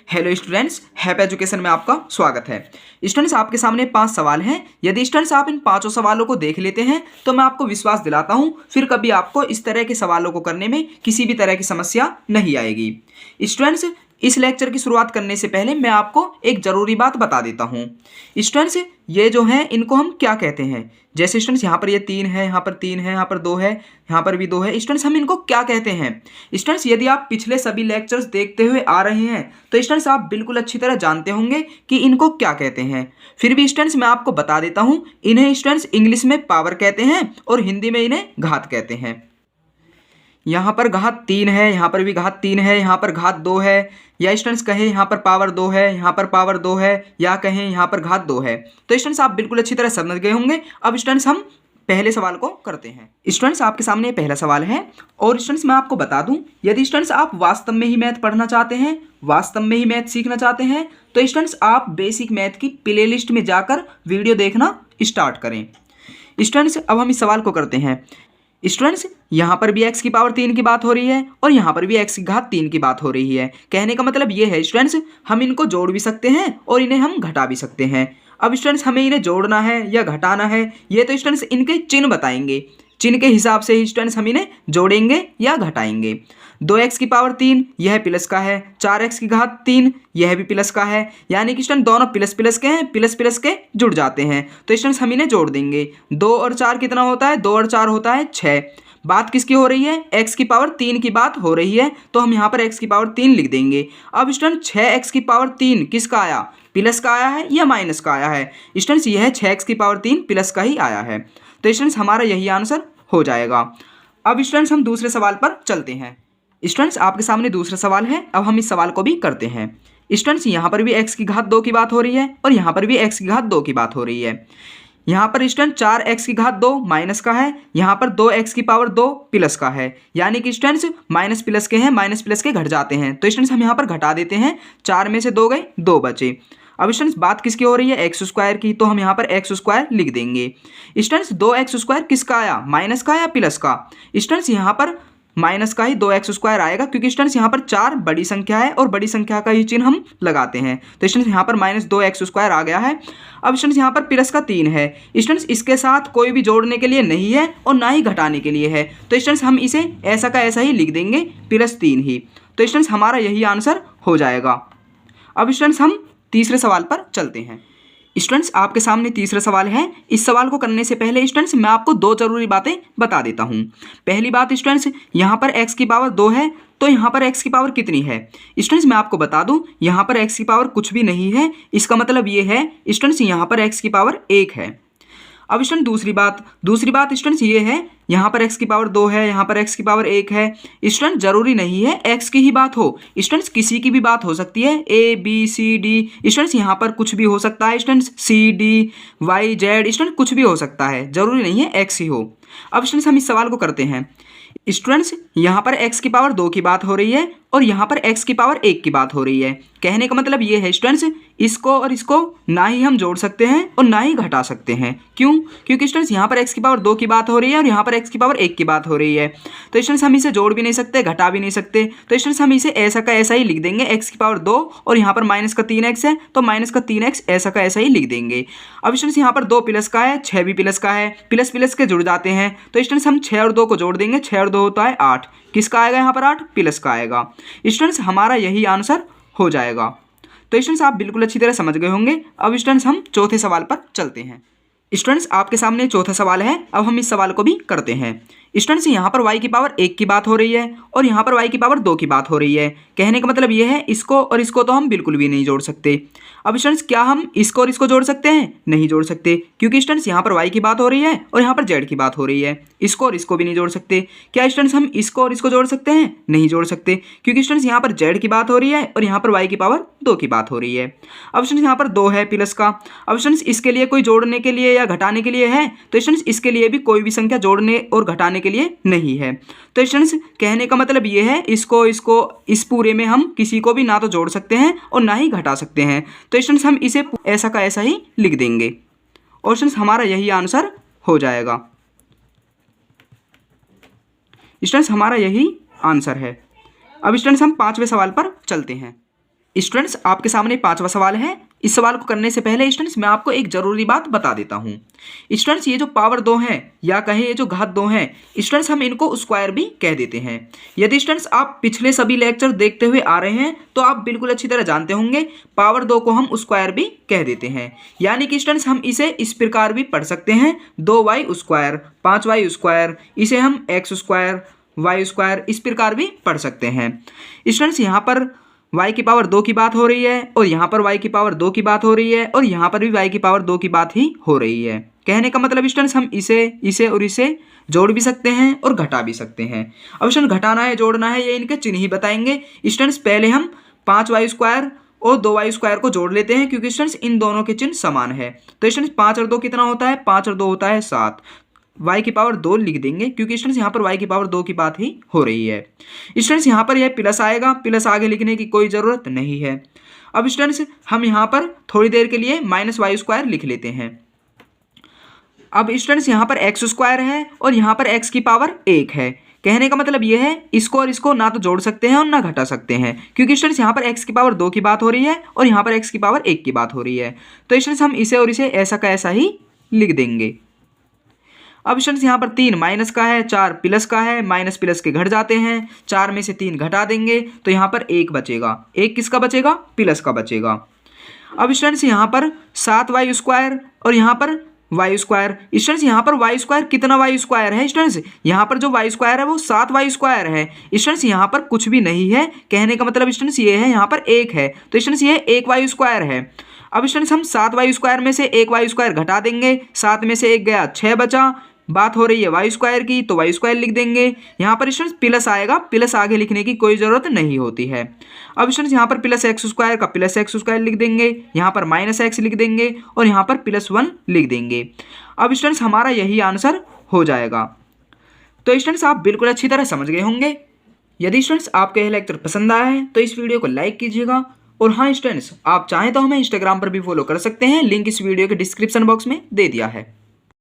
Hello students, हैप education में आपका स्वागत है। स्टूडेंट्स, आपके सामने 5 सवाल हैं। यदि स्टूडेंट्स आप इन 5 सवालों को देख लेते हैं तो मैं आपको विश्वास दिलाता हूं फिर कभी आपको इस तरह के सवालों को करने में किसी भी तरह की समस्या नहीं आएगी। स्टूडेंट्स, इस लेक्चर की शुरुआत करने से पहले मैं आपको एक ज़रूरी बात बता देता हूँ। स्टूडेंट्स, ये जो हैं इनको हम क्या कहते हैं? जैसे स्टूडेंट्स यहाँ पर ये 3 है, यहाँ पर 3 है, यहाँ पर 2 है, यहाँ पर भी 2 है। स्टूडेंट्स, हम इनको क्या कहते हैं? स्टूडेंट्स, यदि आप पिछले सभी लेक्चर्स देखते हुए आ रहे हैं तो स्टूडेंट्स आप बिल्कुल अच्छी तरह जानते होंगे कि इनको क्या कहते हैं। फिर भी स्टूडेंट्स मैं आपको बता देता हूँ, इन्हें स्टूडेंट्स इंग्लिश में पावर कहते हैं और हिंदी में इन्हें घात कहते हैं। यहाँ पर घात 3 है, यहाँ पर भी घात 3 है, यहाँ पर घात 2 है, या स्टूडेंट्स कहें यहाँ पर पावर 2 है, यहाँ पर पावर 2 है, या कहें यहाँ पर घात 2 है। तो स्टूडेंट्स आप बिल्कुल अच्छी तरह समझ गए होंगे। अब स्टूडेंट्स हम पहले सवाल को करते हैं। स्टूडेंट्स आपके सामने पहला सवाल है और स्टूडेंट्स मैं आपको बता दूं, यदि स्टूडेंट्स आप वास्तव में ही मैथ पढ़ना चाहते हैं, वास्तव में ही मैथ सीखना चाहते हैं तो स्टूडेंट्स आप बेसिक मैथ की प्लेलिस्ट में जाकर वीडियो देखना स्टार्ट करें। स्टूडेंट्स अब हम इस सवाल को करते हैं। स्टूडेंट्स यहाँ पर भी x की पावर 3 की बात हो रही है और यहाँ पर भी x की घात 3 की बात हो रही है। कहने का मतलब ये है स्टूडेंट्स, हम इनको जोड़ भी सकते हैं और इन्हें हम घटा भी सकते हैं। अब स्टूडेंट्स हमें इन्हें जोड़ना है या घटाना है, ये तो स्टूडेंट्स इनके चिन्ह बताएंगे। चिन्ह के हिसाब से ही स्टूडेंट्स हम इन्हें जोड़ेंगे या घटाएंगे। 2x की पावर 3 यह प्लस का है, 4x की घात 3 यह भी प्लस का है, यानी कि स्टूडेंट दोनों प्लस प्लस के हैं, प्लस प्लस के जुड़ जाते हैं। तो स्टूडेंट्स हम इन्हें जोड़ देंगे। 2 और 4 कितना होता है? 2 और 4 होता है 6। बात किसकी हो रही है? x की पावर 3 की बात हो रही है, तो हम यहाँ पर x की पावर 3 लिख देंगे। अब स्टूडेंट 6x की पावर 3 किसका आया? प्लस का आया है या माइनस का आया है? स्टूडेंट्स यह 6x की पावर 3 प्लस का ही आया है। तो स्टूडेंट्स हमारा यही आंसर हो जाएगा। अब स्टूडेंट्स हम दूसरे सवाल पर चलते हैं। स्टूडेंट्स आपके सामने दूसरा सवाल है, अब हम इस सवाल को भी करते हैं। स्टूडेंट्स यहाँ पर भी x की घात 2 की बात हो रही है और यहाँ पर भी x की घात 2 की बात हो रही है। यहाँ पर स्टूडेंट 4x की घात 2 माइनस का है, यहाँ पर 2x की पावर 2 प्लस का है, यानी कि स्टूडेंट्स माइनस प्लस के हैं, माइनस प्लस के घट जाते हैं। तो स्टूडेंट्स हम यहाँ पर घटा देते हैं। 4 में से 2 गए, 2 बचे। अब स्टूडेंट्स बात किसकी हो रही है? एक्स स्क्वायर की, तो हम यहाँ पर एक्स स्क्वायर लिख देंगे। स्टूडेंट्स 2x स्क्वायर किसका आया? माइनस का या प्लस का? स्टूडेंट्स यहाँ पर माइनस का ही 2x स्क्वायर आएगा, क्योंकि स्टूडेंट्स यहाँ पर 4 बड़ी संख्या है और बड़ी संख्या का ही चिन्ह हम लगाते हैं। तो स्टूडेंट्स यहाँ पर माइनस 2x स्क्वायर आ गया है। अब स्टूडेंट्स यहाँ पर प्लस का 3 है। स्टूडेंट्स इसके साथ कोई भी जोड़ने के लिए नहीं है और ना ही घटाने के लिए है, तो स्टूडेंट्स हम इसे ऐसा का ऐसा ही लिख देंगे, +3 ही। तो स्टूडेंट्स हमारा यही आंसर हो जाएगा। अब स्टूडेंट्स हम तीसरे सवाल पर चलते हैं। स्टूडेंट्स आपके सामने तीसरा सवाल है। इस सवाल को करने से पहले स्टूडेंट्स मैं आपको 2 जरूरी बातें बता देता हूँ। पहली बात स्टूडेंट्स, यहाँ पर x की पावर 2 है, तो यहाँ पर x की पावर कितनी है? स्टूडेंट्स मैं आपको बता दूँ, यहाँ पर x की पावर कुछ भी नहीं है। इसका मतलब ये है स्टूडेंट्स यहाँ पर x की पावर 1 है। अब स्टूडेंट दूसरी बात स्टूडेंट्स ये है, यहाँ पर x की पावर 2 है, यहाँ पर x की पावर 1 है। स्टूडेंट जरूरी नहीं है x की ही बात हो, स्टूडेंट्स किसी की भी बात हो सकती है, a b c d। Students यहाँ पर कुछ भी हो सकता है, students c d y z, student कुछ भी हो सकता है, जरूरी नहीं है x ही हो। अब स्टूडेंट्स हम इस सवाल को करते हैं। स्टूडेंट्स यहाँ पर x की पावर 2 की बात हो रही है और यहाँ पर x की पावर 1 की बात हो रही है। कहने का मतलब ये है स्टूडेंट्स, इसको और इसको ना ही हम जोड़ सकते हैं और ना ही घटा सकते हैं। क्यों? क्योंकि स्टूडेंट्स यहाँ पर x की पावर 2 की बात हो रही है और यहाँ पर x की पावर 1 की बात हो रही है। तो स्टूडेंट्स हम इसे जोड़ भी नहीं सकते, घटा भी नहीं सकते। तो स्टूडेंट्स हम इसे ऐसा का ऐसा ही लिख देंगे, x की पावर 2 और यहाँ पर माइनस का 3x है, तो माइनस का 3x ऐसा का ऐसा ही लिख देंगे। अब स्टूडेंट्स यहाँ पर 2 प्लस का है, 6 भी प्लस का है, प्लस प्लस के जुड़ जाते हैं। तो स्टूडेंट्स हम 6 और 2 को जोड़ देंगे, 6 और 2 होता है 8। किसका आएगा यहाँ पर? 8 प्लस का आएगा। स्टूडेंट्स हमारा यही आंसर हो जाएगा। तो स्टूडेंट्स आप बिल्कुल अच्छी तरह समझ गए होंगे। अब स्टूडेंट्स हम चौथे सवाल पर चलते हैं। स्टूडेंट्स आपके सामने चौथा सवाल है, अब हम इस सवाल को भी करते हैं। स्टूडेंट्स यहाँ पर y की पावर 1 की बात हो रही है और यहाँ पर y की पावर 2 की बात हो रही है। कहने का मतलब ये है, इसको और इसको तो हम बिल्कुल भी नहीं जोड़ सकते। अब स्टूडेंट्स क्या हम इसको और इसको जोड़ सकते हैं? नहीं जोड़ सकते, क्योंकि स्टूडेंट्स यहाँ पर y की बात हो रही है और यहाँ पर z की बात हो रही है। इसको और इसको भी नहीं जोड़ सकते। क्या स्टूडेंट्स हम इसको और इसको जोड़ सकते हैं? नहीं जोड़ सकते, क्योंकि स्टूडेंट्स यहाँ पर z की बात हो रही है और यहाँ पर y की पावर 2 की बात हो रही है। अब स्टूडेंट्स यहाँ पर 2 है प्लस का। अब स्टूडेंट्स इसके लिए कोई जोड़ने के लिए या घटाने के लिए है? तो स्टूडेंट्स इसके लिए भी कोई भी संख्या जोड़ने और घटाने के लिए नहीं है। तो स्टूडेंट्स कहने का मतलब ये है, इसको इस पूरे में हम किसी को भी ना तो जोड़ सकते हैं और ना ही घटा सकते हैं। तो स्टूडेंट्स हम इसे ऐसा का ऐसा ही लिख देंगे और स्टूडेंट्स हमारा यही आंसर हो जाएगा। स्टूडेंट्स हमारा यही आंसर है। अब स्टूडेंट्स हम 5वें सवाल पर चलते हैं। स्टूडेंट्स आपके सामने पांचवा सवाल है। इस सवाल को करने से पहले स्टूडेंट्स मैं आपको एक जरूरी बात बता देता हूँ। स्टूडेंट्स ये जो पावर 2 हैं या कहें ये जो घात 2 हैं स्टूडेंट्स हम इनको स्क्वायर भी कह देते हैं। यदि स्टूडेंट्स आप पिछले सभी लेक्चर देखते हुए आ रहे हैं तो आप बिल्कुल अच्छी तरह जानते होंगे पावर 2 को हम स्क्वायर भी कह देते हैं। यानी कि स्टूडेंट्स हम इसे इस प्रकार भी पढ़ सकते हैं 2y स्क्वायर 5y स्क्वायर, इसे हम x स्क्वायर y स्क्वायर इस प्रकार भी पढ़ सकते हैं। स्टूडेंट्स यहाँ पर y की पावर 2 की बात हो रही है और यहाँ पर y की पावर 2 की बात हो रही है और यहाँ पर भी y की पावर 2 की बात ही हो रही है। कहने का मतलब स्टूडेंट्स हम इसे और इसे जोड़ भी सकते हैं और घटा भी सकते हैं। अब स्टूडेंट घटाना है जोड़ना है ये इनके चिन्ह ही बताएंगे। स्टूडेंट्स पहले हम 5y स्क्वायर और 2y स्क्वायर को जोड़ लेते हैं क्योंकि स्टूडेंट्स इन दोनों के चिन्ह समान है। तो स्टूडेंट्स 5 और 2 कितना होता है, 5 और 2 होता है 7। y की पावर 2 लिख देंगे क्योंकि स्टूडेंट्स यहाँ पर y की पावर 2 की बात ही हो रही है। स्टूडेंट्स यहाँ पर यह प्लस आएगा, प्लस आगे लिखने की कोई ज़रूरत नहीं है। अब स्टूडेंट्स हम यहाँ पर थोड़ी देर के लिए -y स्क्वायर लिख लेते हैं। अब स्टूडेंट्स यहाँ पर x स्क्वायर है और यहाँ पर x की पावर 1 है। कहने का मतलब यह है इसको और इसको ना तो जोड़ सकते हैं और ना घटा सकते हैं क्योंकि स्टूडेंट्स यहाँ पर x की पावर 2 की बात हो रही है और यहाँ पर x की पावर 1 की बात हो रही है। तो स्टूडेंट्स हम इसे और इसे ऐसा का ऐसा ही लिख देंगे। अब स्टूडेंट्स यहाँ पर 3 माइनस का है, 4 प्लस का है, माइनस प्लस के घट जाते हैं, 4 में से 3 घटा देंगे तो यहाँ पर 1 बचेगा। 1 किसका बचेगा, प्लस का बचेगा। अब स्टूडेंट्स यहाँ पर 7y स्क्वायर और यहाँ पर y स्क्वायर। स्टूडेंट्स यहाँ पर y स्क्वायर कितना y स्क्वायर है, स्टूडेंट्स यहाँ पर जो y स्क्वायर है वो 7y स्क्वायर है। स्टूडेंट्स यहाँ पर कुछ भी नहीं है, कहने का मतलब स्टूडेंट्स ये है यहाँ पर 1 है तो स्टूडेंट्स ये 1y स्क्वायर है। अब स्टूडेंट्स हम 7y स्क्वायर में से 1y स्क्वायर घटा देंगे, 7 में से 1 गया 6 बचा। बात हो रही है y स्क्वायर की तो y स्क्वायर लिख देंगे। यहाँ पर स्टूडेंट्स प्लस आएगा, प्लस आगे लिखने की कोई ज़रूरत नहीं होती है। अब स्टूडेंट्स यहाँ पर प्लस x स्क्वायर का प्लस x स्क्वायर लिख देंगे, यहाँ पर माइनस x लिख देंगे और यहाँ पर +1 लिख देंगे। अब स्टूडेंट्स हमारा यही आंसर हो जाएगा। तो स्टूडेंट्स आप बिल्कुल अच्छी तरह समझ गए होंगे। यदि स्टूडेंट्स आपको यह लेक्चर पसंद आया है तो इस वीडियो को लाइक कीजिएगा और हाँ स्टूडेंट्स आप चाहें तो हमें इंस्टाग्राम पर भी फॉलो कर सकते हैं, लिंक इस वीडियो के डिस्क्रिप्शन बॉक्स में दे दिया है।